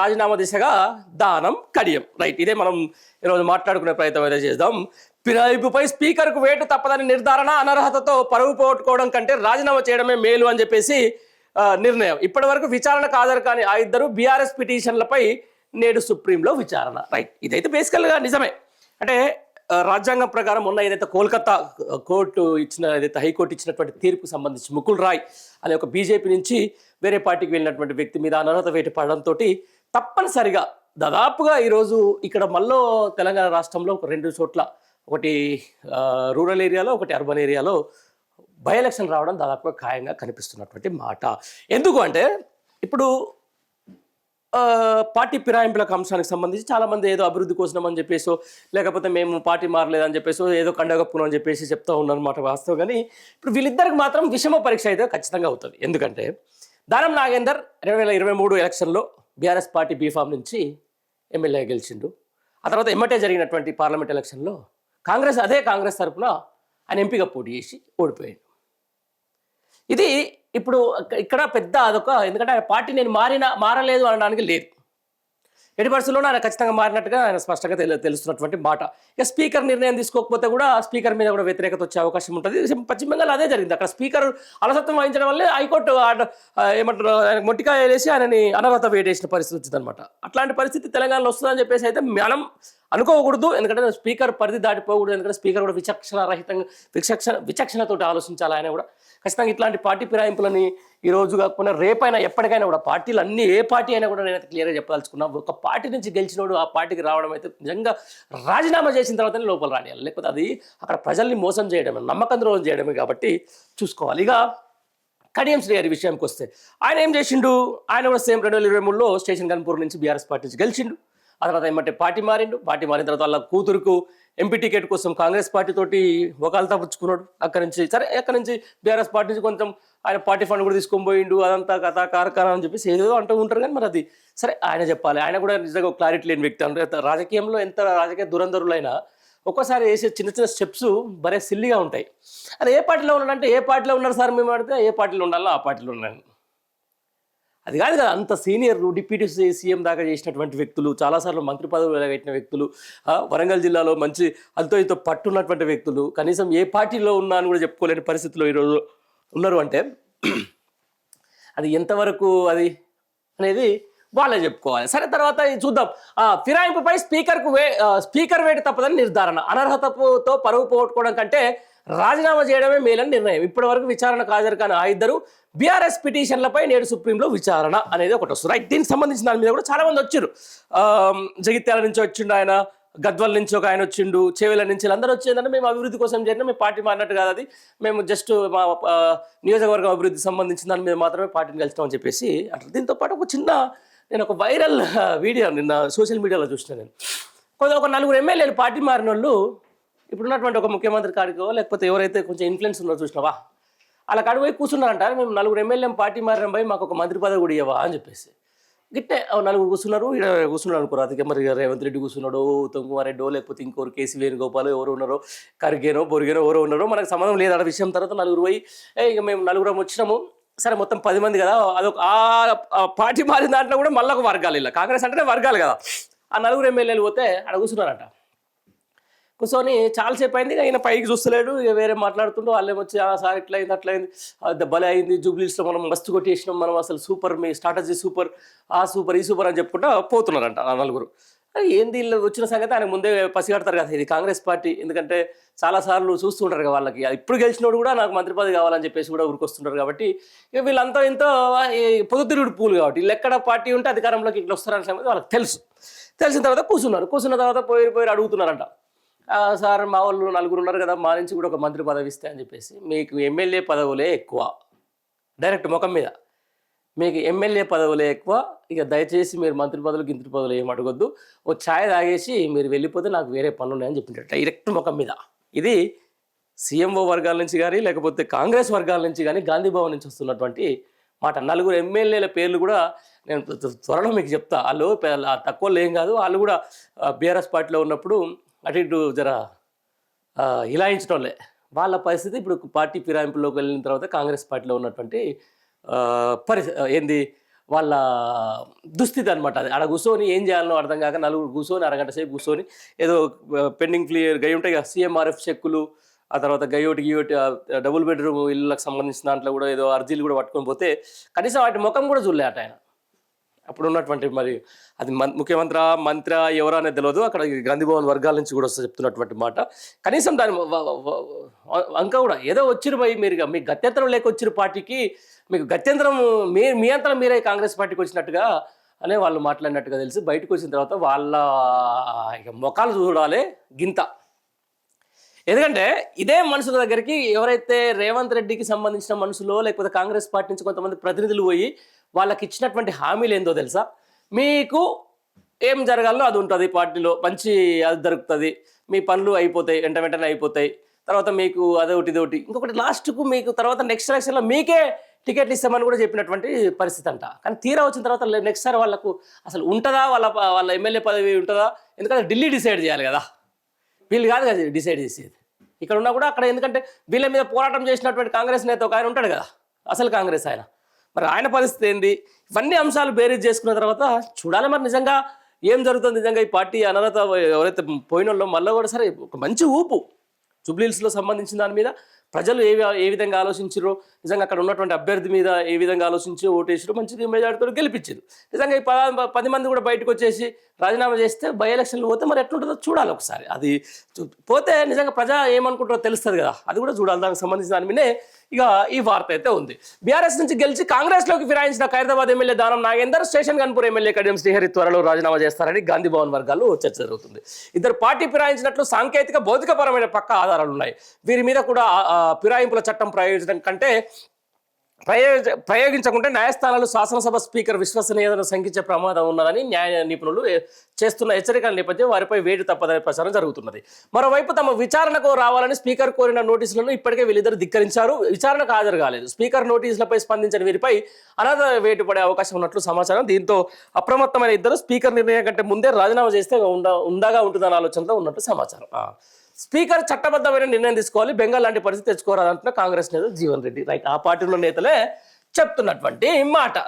రాజీనామా దిశగా దానం కడియం. రైట్, ఇదే మనం ఈరోజు మాట్లాడుకునే ప్రయత్నం అయితే చేద్దాం. ఫిరాయింపుపై స్పీకర్కు వేటు తప్పదని నిర్ధారణ, అనర్హతతో పరువు పోగొట్టుకోవడం కంటే రాజీనామా చేయడమే మేలు అని చెప్పేసి నిర్ణయం. ఇప్పటి వరకు విచారణకు హాజరు కాని ఆ ఇద్దరు బీఆర్ఎస్ పిటిషన్లపై నేడు సుప్రీంలో విచారణ. రైట్, ఇదైతే బేసికల్గా నిజమే. అంటే రాజ్యాంగం ప్రకారం మొన్న ఏదైతే కోల్కతా కోర్టు ఇచ్చిన, ఏదైతే హైకోర్టు ఇచ్చినటువంటి తీర్పుకు సంబంధించి ముకుల్ రాయ్ అనే ఒక బీజేపీ నుంచి వేరే పార్టీకి వెళ్ళినటువంటి వ్యక్తి మీద అనర్హత వేటు పడడంతో తప్పనిసరిగా దాదాపుగా ఈరోజు ఇక్కడ మళ్ళీ తెలంగాణ రాష్ట్రంలో ఒక 2 చోట్ల, ఒకటి రూరల్ ఏరియాలో, ఒకటి అర్బన్ ఏరియాలో బై ఎలక్షన్ రావడం దాదాపుగా ఖాయంగా కనిపిస్తున్నటువంటి మాట. ఎందుకు అంటే ఇప్పుడు పార్టీ ఫిరాయింపులకు అంశానికి సంబంధించి చాలామంది ఏదో అభివృద్ధి కోసం అని చెప్పేసో, లేకపోతే మేము పార్టీ మారలేదని చెప్పేసో, ఏదో కండగప్పును అని చెప్పేసి చెప్తూ ఉన్నారన్నమాట వాస్తవం. కానీ ఇప్పుడు వీళ్ళిద్దరికి మాత్రం విషమ పరీక్ష అయితే ఖచ్చితంగా అవుతుంది. ఎందుకంటే దానం నాగేందర్ 2023 ఎలక్షన్లో బీఆర్ఎస్ పార్టీ బీఫామ్ నుంచి ఎమ్మెల్యే గెలిచిండు. ఆ తర్వాత ఎమ్మటే జరిగినటువంటి పార్లమెంట్ ఎలక్షన్లో అదే కాంగ్రెస్ తరఫున ఆయన ఎంపీగా పోటీ చేసి ఓడిపోయాడు. ఇది ఇప్పుడు ఇక్కడ పెద్ద అదొక, ఎందుకంటే ఆయన పార్టీ నేను మారలేదు అనడానికి లేదు. ఎట్టి పరిస్థితుల్లోనూ ఆయన ఖచ్చితంగా మారినట్టుగా ఆయన స్పష్టంగా తెలుస్తున్నటువంటి మాట. ఇక స్పీకర్ నిర్ణయం తీసుకోకపోతే కూడా స్పీకర్ మీద కూడా వ్యతిరేకత వచ్చే అవకాశం ఉంటుంది. పశ్చిమ బెంగాల్ అదే జరిగింది. అక్కడ స్పీకర్ అలసత్వం వహించడం వల్లే హైకోర్టు ఏమంటారు ఆయన మొట్టికాయ వేసి ఆయనని అనర్హత వేటేసిన పరిస్థితి వచ్చిందనమాట. అట్లాంటి పరిస్థితి తెలంగాణలో వస్తుందని చెప్పేసి అయితే మనం అనుకోకూడదు. ఎందుకంటే స్పీకర్ పరిధి దాటిపోకూడదు. ఎందుకంటే స్పీకర్ కూడా విచక్షణతోటి ఆలోచించాలి. ఆయన కూడా ఖచ్చితంగా ఇట్లాంటి పార్టీ ఫిరాయింపులని ఈ రోజు కాకపోయినా రేపైనా ఎప్పటికైనా కూడా పార్టీలు అన్నీ, ఏ పార్టీ అయినా కూడా నేనైతే క్లియర్గా చెప్పదలుచుకున్నా, ఒక పార్టీ నుంచి గెలిచినోడు ఆ పార్టీకి రావడం అయితే నిజంగా రాజీనామా చేసిన తర్వాతనే లోపల రానియాలి. లేకపోతే అది అక్కడ ప్రజల్ని మోసం చేయడమే, నమ్మకం ద్రోహం చేయడమే. కాబట్టి చూసుకోవాలి. ఇక కడియం శ్రీహరి విషయానికి వస్తే ఆయన ఏం చేసిండు? ఆయన కూడా సేమ్ 2023లో స్టేషన్ గన్పూర్ నుంచి బీఆర్ఎస్ పార్టీ నుంచి గెలిచిండు. ఆ తర్వాత ఏమంటే పార్టీ మారిండు. పార్టీ మారిన తర్వాత వాళ్ళ కూతురుకు ఎంపీ టికెట్ కోసం కాంగ్రెస్ పార్టీ తోటి ఒకళ్ళతో పుచ్చుకున్నాడు. అక్కడి నుంచి బీఆర్ఎస్ పార్టీ నుంచి కొంచెం ఆయన పార్టీ ఫండ్ కూడా తీసుకొని పోయిండు. అదంతా కథ కార్ఖానా అని చెప్పేసి ఏదో అంటూ ఉంటారు. కానీ మరి అది సరే, ఆయన చెప్పాలి. ఆయన కూడా నిజంగా క్లారిటీ లేని వ్యక్తి. అంటే రాజకీయంలో ఎంత రాజకీయ దురంధరులైనా ఒక్కోసారి వేసే చిన్న చిన్న స్టెప్స్ భలే సిల్లిగా ఉంటాయి. అది ఏ పార్టీలో ఉన్నాడంటే, ఏ పార్టీలో ఉన్నారు సార్ మేము అడిగితే, ఏ పార్టీలో ఉండాలో ఆ పార్టీలో ఉన్నాను. అది కాదు కదా, అంత సీనియర్ డిప్యూటీ సీఎం దాకా చేసినటువంటి వ్యక్తులు, చాలాసార్లు మంత్రి పదవులు పెట్టిన వ్యక్తులు, వరంగల్ జిల్లాలో మంచి అంతో ఇంతో పట్టున్నటువంటి వ్యక్తులు, కనీసం ఏ పార్టీలో ఉన్నా అని కూడా చెప్పుకోలేని పరిస్థితిలో ఈరోజు ఉన్నారు. అంటే అది ఎంతవరకు అది అనేది వాళ్ళే చెప్పుకోవాలి. సరే, తర్వాత చూద్దాం. ఫిరాయింపుపై స్పీకర్ వేటు తప్పదని నిర్ధారణ, అనర్హతతో పరువు పోగొట్టుకోవడం కంటే రాజీనామా చేయడమే మేలని నిర్ణయం. ఇప్పటి వరకు విచారణకు హాజరు కాని ఆ ఇద్దరు బీఆర్ఎస్ పిటిషన్లపై నేడు సుప్రీంలో విచారణ అనేది ఒకటి వస్తుంది. రైట్, దీనికి సంబంధించిన దాని మీద కూడా చాలా మంది వచ్చారు. జగిత్యాల నుంచి వచ్చిండు ఆయన, గద్వాల నుంచి ఒక ఆయన వచ్చిండు, చేవెల నుంచి అందరూ వచ్చేదంటే మేము అభివృద్ధి కోసం చేరినా, మేము పార్టీ మారినట్టు కాదు, అది మేము జస్ట్ మా నియోజకవర్గం అభివృద్ధి సంబంధించిన దాని మీద మాత్రమే పార్టీని కలిసినామని చెప్పేసి అంటారు. దీంతో పాటు నేను ఒక వైరల్ వీడియో నిన్న సోషల్ మీడియాలో చూసిన. నేను ఒక 4 ఎమ్మెల్యేలు పార్టీ మారిన వాళ్ళు ఇప్పుడున్నటువంటి ఒక ముఖ్యమంత్రి కాడికో, లేకపోతే ఎవరైతే కొంచెం ఇన్ఫ్లుయెన్స్ ఉన్నారో చూసినావా, అలా కాడికి పోయి కూర్చున్నారంట. మేము 4 ఎమ్మెల్యే పార్టీ మారిన పోయి మాకు ఒక మంత్రి పదవి కూడా ఇవ్వవా అని చెప్పేసి గిట్టే 4 కూర్చున్నారు. ఇక్కడ కూర్చున్నారు అనుకోరు. అందుకే మరి రేవంత్ రెడ్డి కూర్చున్నాడో, ఉత్తమ్ కుమార్ రెడ్డో, లేకపోతే ఇంకోరు కేసీ వేణుగోపాల్ ఎవరు ఉన్నారో, కరిగేనో బొరిగేనో ఎవరో ఉన్నారో మనకు సంబంధం లేదు. ఆ విషయం తర్వాత 4 పోయి ఇక మేము 4 వచ్చినాము, సరే మొత్తం 10 మంది కదా, అదొక ఆ పార్టీ మారిన దాంట్లో కూడా మళ్ళీ ఒక వర్గాలు, ఇలా కాంగ్రెస్ అంటేనే వర్గాలు కదా. ఆ 4 ఎమ్మెల్యేలు పోతే అక్కడ కూర్చున్నారంట. కూర్చొని చాలాసేపు అయింది. ఆయన పైకి చూస్తలేడు, ఇక వేరే మాట్లాడుతుండో. వాళ్ళేమో వచ్చి సార్ ఇట్లయింది అట్లయింది, దెబ్బలే అయింది, జూబ్లీస్లో మనం మస్తు కొట్టేసినాం, మనం అసలు సూపర్, మీ స్ట్రాటజీ సూపర్, ఆ సూపర్ ఈ సూపర్ అని చెప్పుకుంటా పోతున్నారంట ఆ 4. ఏంది వీళ్ళు వచ్చిన సంగతి ఆయన ముందే పసిగడతారు కదా, ఇది కాంగ్రెస్ పార్టీ. ఎందుకంటే చాలాసార్లు చూస్తుంటారు కదా వాళ్ళకి, ఇప్పుడు గెలిచినోడు కూడా నాకు మంత్రి పదవి కావాలని చెప్పేసి కూడా ఊరికొస్తుంటారు. కాబట్టి ఇక వీళ్ళంతా ఎంతో పొద్దుతిరుగుడు పూలు కాబట్టి వీళ్ళు ఎక్కడ పార్టీ ఉంటే అధికారంలోకి ఇట్లా వస్తారనే సంగతి వాళ్ళకి తెలిసిన తర్వాత కూర్చున్న తర్వాత పోయి అడుగుతున్నారంట, సార్ మా వాళ్ళు 4 ఉన్నారు కదా, మా నుంచి కూడా ఒక మంత్రి పదవి ఇస్తే అని చెప్పేసి, మీకు ఎమ్మెల్యే పదవులే ఎక్కువ, డైరెక్ట్ ముఖం మీద మీకు ఎమ్మెల్యే పదవులే ఎక్కువ, ఇక దయచేసి మీరు మంత్రి పదవులు గింత్రి పదవులు ఏం అడగొద్దు, ఓ ఛాయ్ తాగేసి మీరు వెళ్ళిపోతే నాకు వేరే పనులు ఉన్నాయని చెప్పింటారు డైరెక్ట్ ముఖం మీద. ఇది సీఎంఓ వర్గాల నుంచి కానీ, లేకపోతే కాంగ్రెస్ వర్గాల నుంచి కానీ, గాంధీ భవన్ నుంచి వస్తున్నటువంటి మాట. 4 ఎమ్మెల్యేల పేర్లు కూడా నేను త్వరలో మీకు చెప్తా. వాళ్ళు తక్కువ ఏం కాదు, వాళ్ళు కూడా బీఆర్ఎస్ పార్టీలో ఉన్నప్పుడు అటు ఇటు జర హిలాయించడంలే. వాళ్ళ పరిస్థితి ఇప్పుడు పార్టీ ఫిరాయింపులోకి వెళ్ళిన తర్వాత కాంగ్రెస్ పార్టీలో ఉన్నటువంటి ఏంది వాళ్ళ దుస్థితి అనమాట. అది ఆడ కూర్చొని ఏం చేయాలనో అర్థం కాక నలుగురు కూర్చొని అరగంట సేపు కూర్చొని ఏదో పెండింగ్ క్లియర్ గై ఉంటాయి కదా, సిఎంఆర్ఎఫ్ చెక్కులు, ఆ తర్వాత గయోటి గియోటి డబుల్ బెడ్రూమ్ ఇళ్ళకి సంబంధించిన దాంట్లో కూడా ఏదో అర్జీలు కూడా పట్టుకొని పోతే కనీసం వాటి ముఖం కూడా చూడలే అట ఆయన. అప్పుడు ఉన్నటువంటి మరి అది ముఖ్యమంత్రి మంత్రి ఎవరో అనేది తెలియదు. అక్కడ గాంధీభవన్ వర్గాల నుంచి కూడా చెప్తున్నటువంటి మాట. కనీసం దాని అంక కూడా ఏదో వచ్చిరు పోయి మీరు మీకు గత్యంతరం లేక వచ్చిరు పార్టీకి, మీకు గత్యంతరం మీ అంతరం మీరే కాంగ్రెస్ పార్టీకి వచ్చినట్టుగా అనే వాళ్ళు మాట్లాడినట్టుగా తెలిసి బయటకు వచ్చిన తర్వాత వాళ్ళ ఇక ముఖాలు చూడాలి గింత. ఎందుకంటే ఇదే మనుషుల దగ్గరికి ఎవరైతే రేవంత్ రెడ్డికి సంబంధించిన మనుషులో లేకపోతే కాంగ్రెస్ పార్టీ నుంచి కొంతమంది ప్రతినిధులు పోయి వాళ్ళకి ఇచ్చినటువంటి హామీలు ఏందో తెలుసా, మీకు ఏం జరగాలో అది ఉంటుంది, పార్టీలో మంచి అది దొరుకుతుంది, మీ పనులు అయిపోతాయి, వెంటనే అయిపోతాయి, తర్వాత మీకు అదొకటి ఇదొకటి ఇంకొకటి లాస్ట్కు మీకు తర్వాత నెక్స్ట్ ఎలక్షన్లో మీకే టికెట్లు ఇస్తామని కూడా చెప్పినటువంటి పరిస్థితి అంట. కానీ తీరా వచ్చిన తర్వాత నెక్స్ట్ సారి వాళ్ళకు అసలు ఉంటుందా, వాళ్ళ ఎమ్మెల్యే పదవి ఉంటుందా? ఎందుకంటే ఢిల్లీ డిసైడ్ చేయాలి కదా, వీళ్ళు కాదు కదా డిసైడ్ చేసేది. ఇక్కడ ఉన్నా కూడా అక్కడ ఎందుకంటే వీళ్ళ మీద పోరాటం చేసినటువంటి కాంగ్రెస్ నేత ఒక ఆయన ఉంటాడు కదా, అసలు కాంగ్రెస్ ఆయన, మరి ఆయన పరిస్థితి ఏంది? ఇవన్నీ అంశాలు బేరీజ్ చేసుకున్న తర్వాత చూడాలి మరి నిజంగా ఏం జరుగుతుంది. నిజంగా ఈ పార్టీ అనర్హత ఎవరైతే పోయిన వాళ్ళో మళ్ళీ కూడా సరే ఒక మంచి ఊపు జూబ్లీహిల్స్లో సంబంధించిన దాని మీద ప్రజలు ఏ విధంగా ఆలోచించారో, నిజంగా అక్కడ ఉన్నటువంటి అభ్యర్థి మీద ఏ విధంగా ఆలోచించి ఓటేసారో మంచి మెజార్టీతో గెలిపించారు. నిజంగా ఈ 10 మంది కూడా బయటకు వచ్చేసి రాజీనామా చేస్తే బై ఎలక్షన్లు పోతే మరి ఎట్లుంటుందో చూడాలి ఒకసారి. అది పోతే నిజంగా ప్రజా ఏమనుకుంటారో తెలుస్తుంది కదా, అది కూడా చూడాలి. దానికి సంబంధించిన దాని మీదే ఇక ఈ వార్త అయితే ఉంది. బీఆర్ఎస్ నుంచి గెలిచి కాంగ్రెస్లోకి ఫిరాయించిన Khairatabad MLA Danam Nagender station Ghanpur MLA Kadiyam Srihari త్వరలో రాజీనామా చేస్తారని గాంధీభవన్ వర్గాల్లో చర్చ జరుగుతుంది. ఇద్దరు పార్టీ ఫిరాయించినట్లు సాంకేతిక భౌతికపరమైన పక్క ఆధారాలు ఉన్నాయి. వీరి మీద కూడా ఫిరాయింపుల చట్టం ప్రయోగించకుంటే న్యాయస్థానాలు శాసనసభ స్పీకర్ విశ్వసనీయతను శంకించే ప్రమాదం ఉన్నదని న్యాయ నిపుణులు చేస్తున్న హెచ్చరికల నేపథ్యం వారిపై వేడి తప్పదని ప్రచారం జరుగుతున్నది. మరోవైపు తమ విచారణకు రావాలని స్పీకర్ కోరిన నోటీసులను ఇప్పటికే వీళ్ళిద్దరు ధిక్కరించారు. విచారణకు హాజరు కాలేదు. స్పీకర్ నోటీసులపై స్పందించిన వీరిపై అనర్హత వేటు పడే అవకాశం ఉన్నట్లు సమాచారం. దీంతో అప్రమత్తమైన ఇద్దరు స్పీకర్ నిర్ణయం కంటే ముందే రాజీనామా చేస్తే ఉందాగా ఉంటుందన్న ఆలోచనతో ఉన్నట్టు సమాచారం. స్పీకర్ చట్టబద్ధమైన నిర్ణయం తీసుకోవాలి, బెంగాల్ లాంటి పరిస్థితి తెచ్చుకోరాదంటున్న కాంగ్రెస్ నేత జీవన్ రెడ్డి. రైట్, ఆ పార్టీలో నేతలే చెప్తున్నటువంటి మాట.